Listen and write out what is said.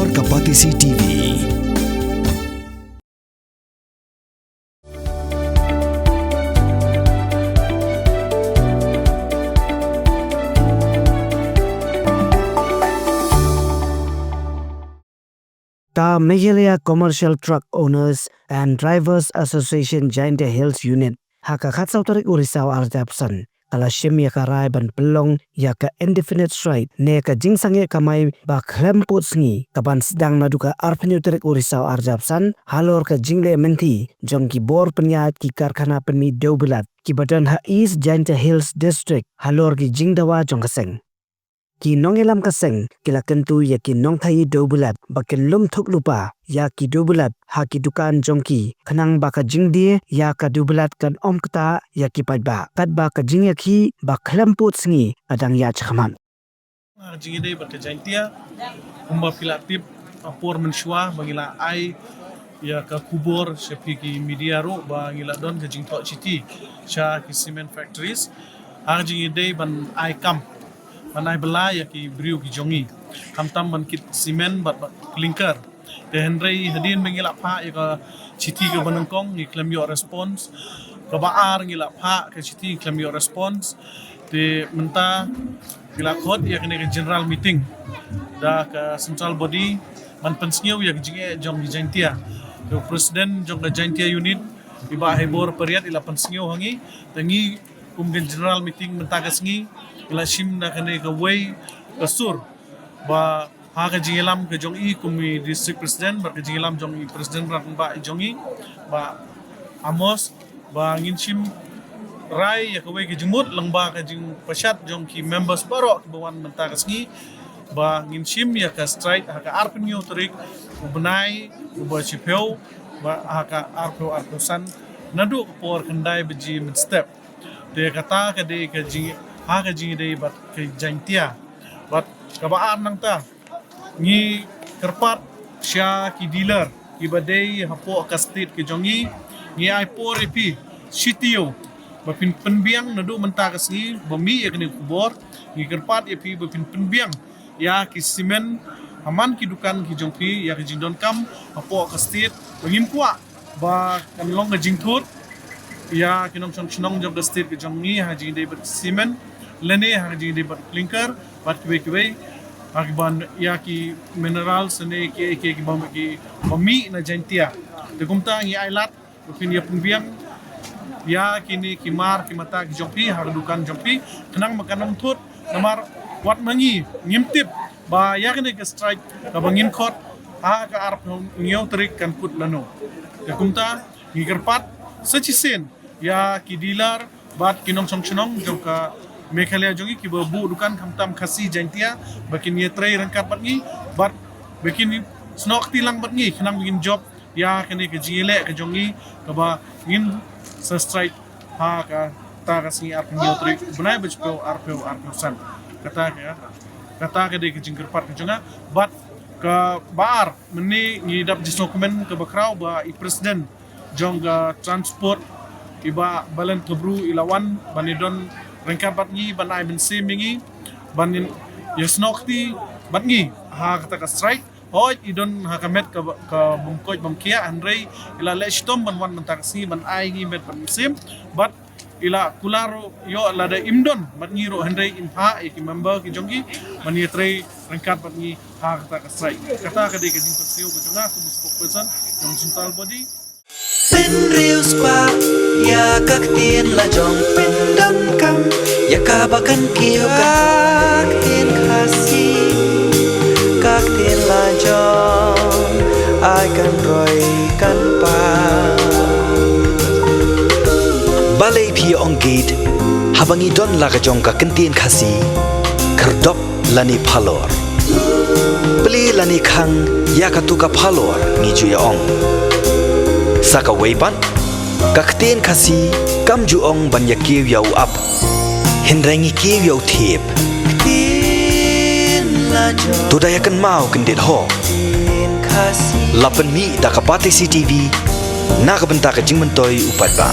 Halor Kapatisi TV. The Meghalaya Commercial Truck Owners and Drivers Association Jaintia Hills Unit haka khatsau tarik urisau arjapsan kalashim yaka rai ban pelong yaka indefinite strike ne ka jingsange kamai ba klemput sngi kaban sedang naduka arpenyu tarik urisau arjapsan halor ka jingle menti jongki bor penyat ki karkhana penmi deubelat ki badan ha East Jaintia Hills District halor ki jingdawa jongkaseng ki nongelam kaseng kila kentu ya ki nong thai dobulat bakin lum thuk lupa ya ki dobulat ha ki dukan jongki khanang baka jingdie ya ka dobulat kan omkta ya ki padba kadba ka jingya ki ba klemput sngi adang ya chakman jingide baka Jaintia umba filatip apor menshwa bangila ai ya ka kubor sepi ki media ro bangila don ka jingtok city sha ki cement factories jingide ban ai kam manai bela ya ki briu ki jongi hamtam man kit simen bat clinker te henrei hadin mengila pha ya ka chiti ka banangkong ni claim your response ka baar ngila pha ka chiti claim your response te menta gila khot ya kene general meeting da ka central body man pensngiu ya jinge jong di Jaintia ke president jong da Jaintia unit iba hebor periat ila pensngiu hangi tangi general meeting menta ka sngi ila shim na kane ka way kasur ba ha ka jingelam ka jong i kumi district president ba ka jingelam jong i president ran ba jongi ba amos ba ngin shim rai ya ka way ka jumut lang ba ka jing pasyat jong ki members baro bawan menta ka sngi ba ngin shim ya ka strike ha ka arpenyo tarik ubnai uba chipeu ba ha ka arposan nadu por kendai beji mid step de kata ka de ka jing haka jingi day bat ke Jaintia bat kabaan nang ta ngi kerpat sya ki dealer ki badai hapo ka state ke jongi ngi ai por epi sitio bapin penbiang nadu menta ka sngi bami ekne kubor ngi kerpat epi bapin penbiang ya ki simen aman ki dukan ki jongpi ya ki jindon kam hapo ka state ngim kwa ba kan long ka jingthut ya kinong chong job the state ke jongi haji day bat simen lene haji di clinker bat kiwe akiban ya ki minerals ne ke bam ki bami na Jaintia de kumta ngi ailat pin ya pembiang ya kini kimar kimata ki jompi har dukan jompi kenang makanong thut namar wat mangi ngimtip ba ya kene ke strike ka bangin khot ka arp ngio trik kan put lano de kumta ngi kerpat sechisen ya ki dealer bat kinong chong jongka Meghalaya jongi ki babu dukan kamtam khasi Jaintia bakin ye tray rangkat batngi bat bakin snok tilang batngi khnang begin job ya kene ke jile ke jongi ka ba ngin sa strike ha ka ta ka singi ap nyo tray bunai bajpo arpeu san kata ke de ke jingker pat ke jonga bat ka bar meni ngidap jis dokumen ke bakrau ba i president jongga transport iba balen kebru ilawan banidon rangkat batngi banai bensi mingi banin yasnokti batngi ha kata ka strike hoi idon ha kamet ka bumkoj bamkia andrei ila leshtom banwan mentaksi ban ai ngi met bensim bat ila kularo yo lada imdon batngi ro andrei inha ki member ki jongi mani tre rangkat batngi ha kata ka strike kata ka de ke jing taksiu ko jonga ku spokesperson yang central body Penriu squad ya kak tin la jong pendam kam ya kabakan kiu kak tin khasi kak tin la jong ai kan roi kan pa balai phi ong gate habangi don la ka jong ka kentin khasi kerdop lani phalor beli lani khang ya katuka phalor ni ju ya ong saka weipan kakten khasi kam ju ong ban ya kiu yau up hinrangi kiu yau thep tu daya kan mau kendit ho lapen mi da kapate CTV na ka benta ka jing mentoi upat ba